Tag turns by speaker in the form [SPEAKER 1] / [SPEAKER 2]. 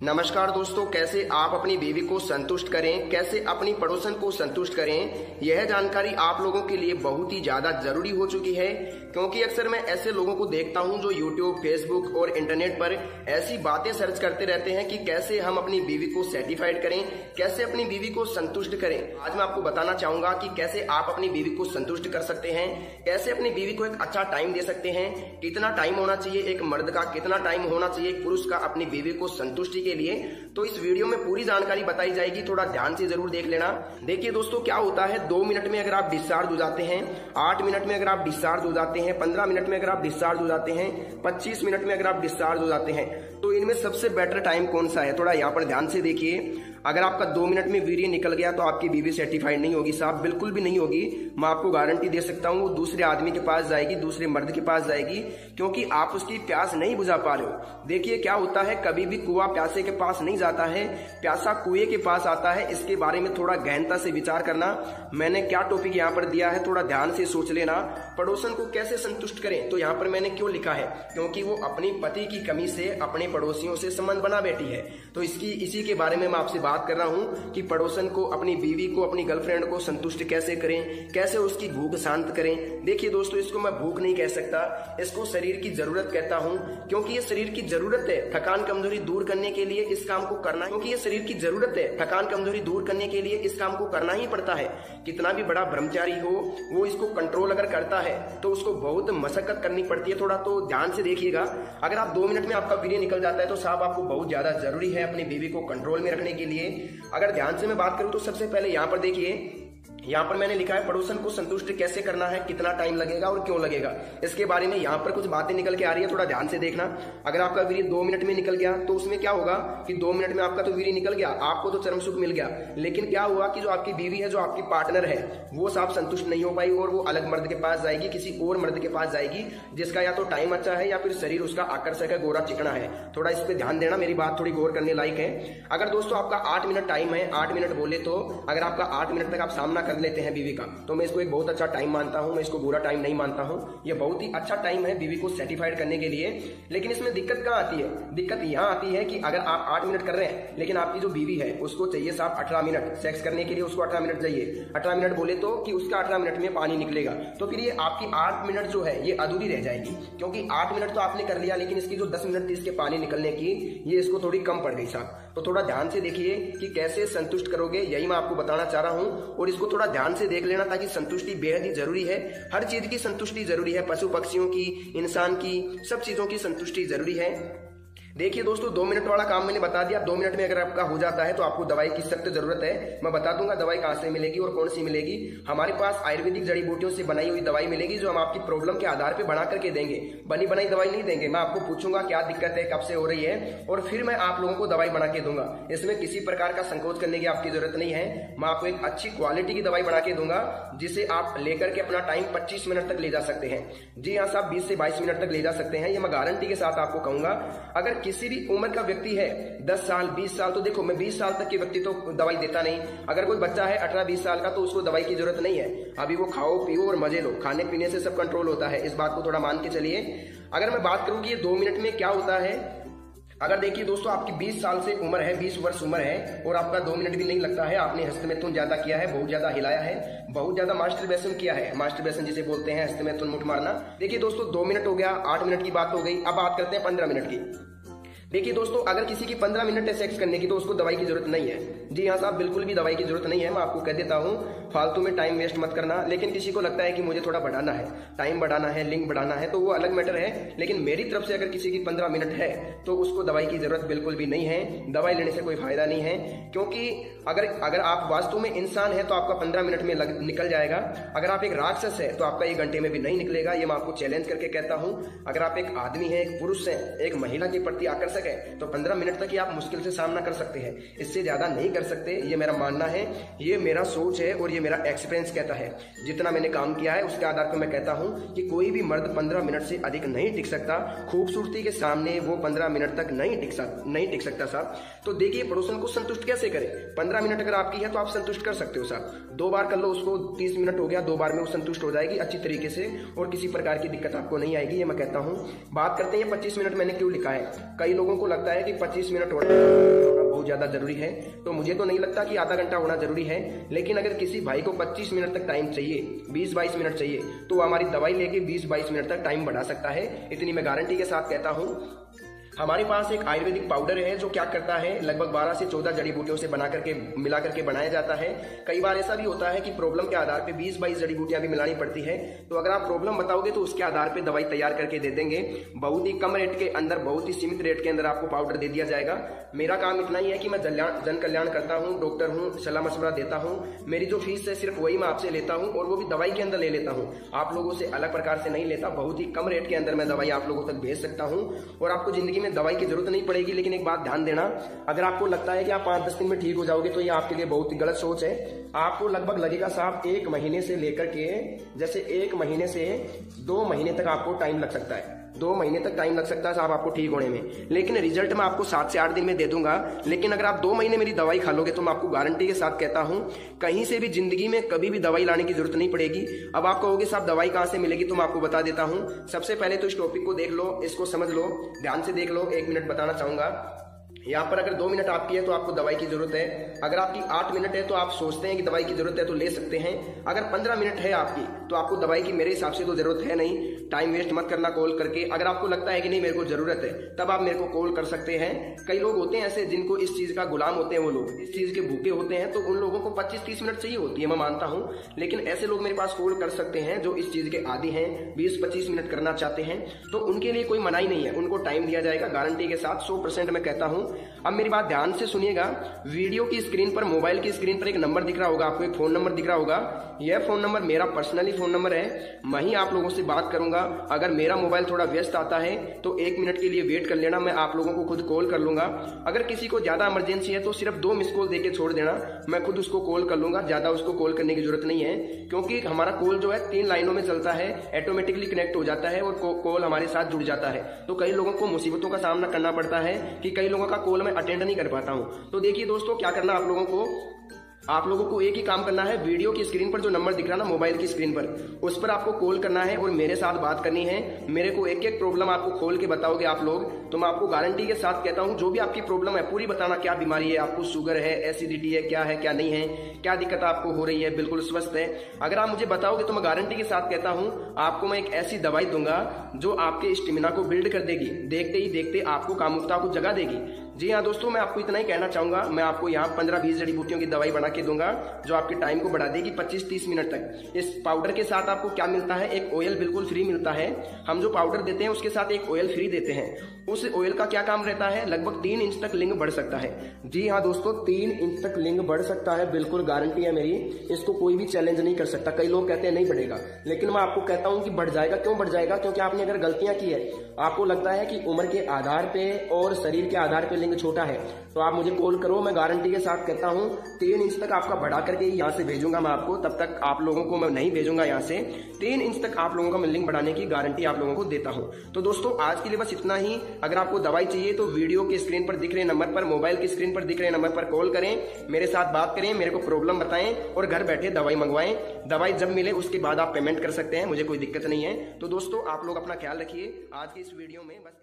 [SPEAKER 1] नमस्कार दोस्तों, कैसे आप अपनी बीवी को संतुष्ट करें, कैसे अपनी पड़ोसन को संतुष्ट करें, यह जानकारी आप लोगों के लिए बहुत ही ज्यादा जरूरी हो चुकी है। क्योंकि अक्सर मैं ऐसे लोगों को देखता हूं जो यूट्यूब, फेसबुक और इंटरनेट पर ऐसी बातें सर्च करते रहते हैं कि कैसे हम अपनी बीवी को सेटिस्फाइड करें, कैसे अपनी बीवी को संतुष्ट करें। आज मैं आपको बताना चाहूंगा कि कैसे आप अपनी बीवी को संतुष्ट कर सकते हैं, कैसे अपनी बीवी को एक अच्छा टाइम दे सकते हैं, कितना टाइम होना चाहिए एक मर्द का, कितना टाइम होना चाहिए एक पुरुष का अपनी बीवी को संतुष्टि के लिए। तो इस वीडियो में पूरी जानकारी बताई जाएगी, थोड़ा ध्यान से जरूर देख लेना। देखिए दोस्तों, क्या होता है 2 मिनट में अगर आप डिस्चार्ज हो जाते हैं, 8 मिनट में अगर आप डिस्चार्ज हो जाते हैं, 15 मिनट में अगर आप डिस्चार्ज हो जाते हैं, 25 मिनट में अगर आप डिस्चार्ज हो जाते हैं, तो इनमें सबसे बेटर टाइम कौन सा है? थोड़ा यहाँ पर ध्यान से देखिए। अगर आपका 2 मिनट में वीर्य निकल गया तो आपकी बीवी सेटिस्फाइड नहीं होगी साहब, बिल्कुल भी नहीं होगी। मैं आपको गारंटी दे सकता हूँ, वो दूसरे आदमी के पास जाएगी, दूसरे मर्द के पास जाएगी, क्योंकि आप उसकी प्यास नहीं बुझा पा रहे हो। देखिए क्या होता है, कभी भी कुआं प्यासे के पास नहीं जाता है, प्यासा कुएं के पास आता है। इसके बारे में थोड़ा गहनता से विचार करना। मैंने क्या टॉपिक यहाँ पर दिया है, थोड़ा ध्यान से सोच लेना। पड़ोसन को कैसे संतुष्ट करें, तो यहाँ पर मैंने क्यों लिखा है, क्योंकि वो अपनी पति की कमी से अपने पड़ोसियों से संबंध बना बैठी है। तो इसी के बारे में मैं आपसे बात कर रहा हूँ कि पड़ोसन को, अपनी बीवी को, अपनी गर्लफ्रेंड को संतुष्ट कैसे करें, कैसे उसकी भूख शांत करें। देखिए दोस्तों, इसको मैं भूख नहीं कह सकता, इसको शरीर की जरूरत कहता हूँ, क्योंकि ये शरीर की जरूरत है थकान कमजोरी दूर करने के लिए इस काम को करना है। क्योंकि ये शरीर की जरूरत है थकान कमजोरी दूर करने के लिए इस काम को करना ही पड़ता है। कितना भी बड़ा ब्रह्मचारी हो, वो इसको कंट्रोल अगर करता है तो उसको बहुत मशक्कत करनी पड़ती है। थोड़ा तो ध्यान से देखिएगा। अगर आप 2 मिनट में आपका वीर्य निकल जाता है तो साहब आपको बहुत ज्यादा जरूरी है अपनी बीवी को कंट्रोल में रखने के लिए। अगर ध्यान से मैं बात करूं तो सबसे पहले यहाँ पर देखिए, यहाँ पर मैंने लिखा है पड़ोसन को संतुष्ट कैसे करना है, कितना टाइम लगेगा और क्यों लगेगा। इसके बारे में यहाँ पर कुछ बातें निकल के आ रही है, थोड़ा ध्यान से देखना। अगर आपका वीर्य 2 मिनट में निकल गया तो उसमें क्या होगा कि 2 मिनट में आपका तो वीर्य निकल गया, आपको तो चरम सुख मिल गया, लेकिन क्या हुआ कि जो आपकी बीवी है, जो आपकी पार्टनर है, वो साहब संतुष्ट नहीं हो पाई और वो अलग मर्द के पास जाएगी, किसी और मर्द के पास जाएगी जिसका या तो टाइम अच्छा है या फिर शरीर उसका आकर्षक है, गोरा चिकना है। थोड़ा इस पे ध्यान देना, मेरी बात थोड़ी गौर करने लायक है। अगर दोस्तों आपका 8 मिनट टाइम है, 8 मिनट बोले तो अगर आपका 8 मिनट तक आप सामना कर लेते हैं बीवी का, तो मैं इसको एक बहुत अच्छा टाइम मानता हूं, मैं इसको बुरा टाइम नहीं मानता हूं। ये बहुत ही अच्छा टाइम है बीवी को सेटिस्फाइड करने के लिए। लेकिन इसमें दिक्कत कहां आती है? दिक्कत यहां आती है कि अगर आप 8 मिनट कर रहे हैं, लेकिन आपकी जो बीवी है उसको चाहिए साहब 18 मिनट सेक्स करने के लिए, उसको 18 मिनट चाहिए। 18 मिनट बोले तो कि उसका 18 मिनट में पानी निकलेगा, तो फिर ये आपकी 8 मिनट जो है ये अधूरी रह जाएगी। क्योंकि 8 मिनट तो आपने कर लिया, लेकिन इसकी जो 10 मिनट थी इसके पानी निकलने की, ये इसको थोड़ी कम पड़ गई साहब। तो थोड़ा ध्यान से देखिए कि कैसे संतुष्ट करोगे, यही मैं आपको बताना चाह रहा हूं। और इसको थोड़ा ध्यान से देख लेना, ताकि संतुष्टि बेहद ही जरूरी है। हर चीज की संतुष्टि जरूरी है, पशु पक्षियों की, इंसान की, सब चीजों की संतुष्टि जरूरी है। देखिए दोस्तों, 2 मिनट वाला काम मैंने बता दिया। 2 मिनट में अगर आपका हो जाता है तो आपको दवाई की सख्त जरूरत है। मैं बता दूंगा दवाई कहां से मिलेगी और कौन सी मिलेगी। हमारे पास आयुर्वेदिक जड़ी बूटियों से बनाई हुई दवाई मिलेगी, जो हम आपकी प्रॉब्लम के आधार पर बना करके देंगे। बनी बनाई दवाई नहीं देंगे। मैं आपको पूछूंगा क्या दिक्कत है, कब से हो रही है, और फिर मैं आप लोगों को दवाई बना के दूंगा। इसमें किसी प्रकार का संकोच करने की आपकी जरूरत नहीं है। मैं आपको एक अच्छी क्वालिटी की दवाई बना के दूंगा, जिसे आप लेकर के अपना टाइम 25 मिनट तक ले जा सकते हैं। जी हाँ साहब, 20 से 22 मिनट तक ले जा सकते हैं, ये मैं गारंटी के साथ आपको कहूंगा। अगर किसी भी उम्र का व्यक्ति है, 10 साल 20 साल, तो देखो मैं 20 साल तक के व्यक्ति तो दवाई देता नहीं। अगर कोई बच्चा है 18-20 साल का, तो उसको दवाई की जरूरत नहीं है। अभी वो खाओ पियो और मजे लो, खाने पीने से सब कंट्रोल होता है। इस बात को थोड़ा मान के चलिए। अगर मैं बात करूं कि ये 2 मिनट में क्या होता है, अगर देखिए दोस्तों आपकी 20 साल से उम्र है, 20 वर्ष उम्र है, और आपका 2 मिनट भी नहीं लगता है, आपने हस्तमैथुन ज्यादा किया है, बहुत ज्यादा हिलाया है, बहुत ज्यादा मास्टरबेशन किया है। मास्टरबेशन जिसे बोलते हैं, हस्तमैथुन मुठ मारना। देखिए दोस्तों 2 मिनट हो गया, 8 मिनट की बात हो गई। अब बात करते हैं 15 मिनट की। देखिए दोस्तों, अगर किसी की 15 मिनट है सेक्स करने की, तो उसको दवाई की जरूरत नहीं है। जी हाँ साहब, बिल्कुल भी दवाई की जरूरत नहीं है। मैं आपको कह देता हूँ, फालतू में टाइम वेस्ट मत करना। लेकिन किसी को लगता है कि मुझे थोड़ा बढ़ाना है, टाइम बढ़ाना है, लिंक बढ़ाना है, तो वो अलग मैटर है। लेकिन मेरी तरफ से अगर किसी की 15 मिनट है तो उसको दवाई की जरूरत बिल्कुल भी नहीं है। दवाई लेने से कोई फायदा नहीं है, क्योंकि अगर आप वास्तव में इंसान है तो आपका 15 मिनट में निकल जाएगा। अगर आप एक राक्षस है तो आपका 1 घंटे में भी नहीं निकलेगा। ये मैं आपको चैलेंज करके कहता हूँ। अगर आप एक आदमी है, एक पुरुष है, एक महिला के प्रति आकर्षक है, तो 15 मिनट तक ही आप मुश्किल से सामना कर सकते हैं। इससे ज्यादा नहीं कर सकते, ये मेरा मानना है, ये मेरा सोच है और ये मेरा एक्सपीरियंस कहता है। जितना मैंने काम किया है उसके आधार पर मैं कहता हूँ कि कोई भी मर्द 15 मिनट से अधिक नहीं टिक सकता। खूबसूरती के सामने वो 15 मिनट तक नहीं टिक सकता साहब। तो देखिए पड़ोसन को संतुष्ट कैसे करें। 15 मिनट अगर आपकी है तो आप संतुष्ट कर सकते हो साहब। 2 बार कर लो उसको, 30 मिनट हो गया, 2 बार में वो संतुष्ट हो जाएगी अच्छी तरीके से और किसी प्रकार की दिक्कत आपको नहीं आएगी, ये मैं कहता हूँ। बात करते हैं 25 मिनट मैंने क्यों लिखा है। कई लोगों लोगों को लगता है कि 25 मिनट होना बहुत ज्यादा जरूरी है, तो मुझे तो नहीं लगता कि आधा घंटा होना जरूरी है। लेकिन अगर किसी भाई को 25 मिनट तक टाइम चाहिए, 20-22 मिनट चाहिए, तो हमारी दवाई लेके 20-22 मिनट तक टाइम बढ़ा सकता है। इतनी मैं गारंटी के साथ कहता हूँ। हमारे पास एक आयुर्वेदिक पाउडर है जो क्या करता है, लगभग 12 से 14 जड़ी बूटियों से बना करके मिला करके बनाया जाता है। कई बार ऐसा भी होता है कि प्रॉब्लम के आधार पे 20-22 जड़ी बूटियां भी मिलानी पड़ती है। तो अगर आप प्रॉब्लम बताओगे तो उसके आधार पे दवाई तैयार करके दे देंगे। बहुत ही कम रेट के अंदर, बहुत ही सीमित रेट के अंदर आपको पाउडर दे दिया जाएगा। मेरा काम इतना ही है कि मैं जन कल्याण करता हूँ, डॉक्टर हूँ, सलाह मशवरा देता हूँ। मेरी जो फीस है सिर्फ वही मैं आपसे लेता हूँ, और वो भी दवाई के अंदर ले लेता हूँ, आप लोगों से अलग प्रकार से नहीं लेता। बहुत ही कम रेट के अंदर मैं दवाई आप लोगों तक भेज सकता हूँ, और आपको जिंदगी में दवाई की जरूरत नहीं पड़ेगी। लेकिन एक बात ध्यान देना, अगर आपको लगता है कि आप 5-10 दिन में ठीक हो जाओगे तो ये आपके लिए बहुत ही गलत सोच है। आपको लगभग लगेगा साहब 1 महीने से लेकर के, जैसे 1 महीने से 2 महीने तक आपको टाइम लग सकता है। 2 महीने तक टाइम लग सकता है साहब आपको ठीक होने में, लेकिन रिजल्ट मैं आपको 7 से 8 दिन में दे दूंगा। लेकिन अगर आप 2 महीने मेरी दवाई खा लोगे तो मैं आपको गारंटी के साथ कहता हूं, कहीं से भी जिंदगी में कभी भी दवाई लाने की जरूरत नहीं पड़ेगी। अब आप कहोगे साहब दवाई कहां से मिलेगी, तो मैं आपको बता देता हूं। सबसे पहले तो इस टॉपिक को देख लो, इसको समझ लो, ध्यान से देख लो। 1 मिनट बताना चाहूंगा। यहाँ पर अगर 2 मिनट आपकी है तो आपको दवाई की जरूरत है। अगर आपकी 8 मिनट है तो आप सोचते हैं कि दवाई की जरूरत है तो ले सकते हैं। अगर 15 मिनट है आपकी तो आपको दवाई की मेरे हिसाब से तो जरूरत है नहीं। टाइम वेस्ट मत करना कॉल करके। अगर आपको लगता है कि नहीं मेरे को जरूरत है, तब आप मेरे को कॉल कर सकते हैं। कई लोग होते हैं ऐसे जिनको इस चीज का गुलाम होते हैं, वो लोग इस चीज के भूखे होते हैं, तो उन लोगों को 25-30 मिनट चाहिए होती है, मैं मानता हूं। लेकिन ऐसे लोग मेरे पास कॉल कर सकते हैं जो इस चीज के आदी हैं, 20-25 मिनट करना चाहते हैं, तो उनके लिए कोई मनाही नहीं है, उनको टाइम दिया जाएगा गारंटी के साथ, 100% मैं कहता हूं। अब मेरी बात ध्यान से सुनिएगा। वीडियो की स्क्रीन पर, मोबाइल की स्क्रीन पर एक नंबर दिख रहा होगा आपको, एक फोन नंबर दिख रहा होगा। यह फोन नंबर मेरा पर्सनली फोन नंबर है, मैं ही आप लोगों से बात करूंगा। अगर मेरा मोबाइल थोड़ा व्यस्त आता है तो 1 मिनट के लिए वेट कर लेना, मैं आप लोगों को खुद कॉल कर लूंगा। अगर किसी को ज्यादा इमरजेंसी है तो सिर्फ 2 मिस कॉल देके छोड़ देना, मैं खुद उसको कॉल कर लूंगा। ज्यादा उसको कॉल करने की जरूरत नहीं है, क्योंकि हमारा कॉल जो है 3 लाइनों में चलता है, ऑटोमेटिकली कनेक्ट हो जाता है और कॉल हमारे साथ जुड़ जाता है। तो कई लोगों को मुसीबतों का सामना करना पड़ता है कि कई लोगों का कॉल मैं अटेंड नहीं कर पाता हूं। तो देखिए दोस्तों, क्या करना आप लोगों को एक ही काम करना है। वीडियो की स्क्रीन पर जो नंबर दिख रहा है ना, मोबाइल की स्क्रीन पर, उस पर आपको कॉल करना है और मेरे साथ बात करनी है। मेरे को एक प्रॉब्लम आपको खोल के बताओगे आप लोग, तो मैं आपको गारंटी के साथ कहता हूं, जो भी आपकी प्रॉब्लम है पूरी बताना। क्या बीमारी है आपको, शुगर है, एसिडिटी है, क्या नहीं है, क्या दिक्कत आपको हो रही है, बिल्कुल स्वस्थ है। अगर आप मुझे बताओगे तो मैं गारंटी के साथ कहता हूं, आपको मैं एक ऐसी दवाई दूंगा जो आपके स्टेमिना को बिल्ड कर देगी, देखते ही देखते आपको कामुकता को जगा देगी। जी हाँ दोस्तों, मैं आपको इतना ही कहना चाहूंगा। मैं आपको यहाँ 15-20 जड़ी बूटियों की दवाई बना के दूंगा जो आपके टाइम को बढ़ा देगी 25-30 मिनट तक। इस पाउडर के साथ आपको क्या मिलता है, एक ऑयल बिल्कुल फ्री मिलता है। हम जो पाउडर देते हैं उसके साथ एक ऑयल फ्री देते हैं। उस ऑयल का क्या काम रहता है, लगभग 3 इंच तक लिंग बढ़ सकता है। जी हाँ दोस्तों, 3 इंच तक लिंग बढ़ सकता है, बिल्कुल गारंटी है मेरी। इसको कोई भी चैलेंज नहीं कर सकता। कई लोग कहते हैं नहीं बढ़ेगा, लेकिन मैं आपको कहता हूं कि बढ़ जाएगा। क्यों बढ़ जाएगा, क्योंकि आपने अगर गलतियां की है, आपको लगता है कि उम्र के आधार पे और शरीर के आधार पे लिंग छोटा है, तो आप मुझे कॉल करो। मैं गारंटी के साथ कहता हूं 3 इंच तक आपका बढ़ा करके यहाँ से भेजूंगा मैं आपको। तब तक आप लोगों को मैं नहीं भेजूंगा यहाँ से। 3 इंच तक आप लोगों का मैं लिंग बढ़ाने की गारंटी आप लोगों को देता हूं। तो दोस्तों आज के लिए बस इतना ही। अगर आपको दवाई चाहिए तो वीडियो की स्क्रीन पर दिख रहे नंबर पर, मोबाइल की स्क्रीन पर दिख रहे नंबर पर कॉल करें, मेरे साथ बात करें, मेरे को प्रॉब्लम बताएं और घर बैठे दवाई मंगवाएं। दवाई जब मिले उसके बाद आप पेमेंट कर सकते हैं, मुझे कोई दिक्कत नहीं है। तो दोस्तों आप लोग अपना ख्याल रखिए। आज की इस वीडियो में बस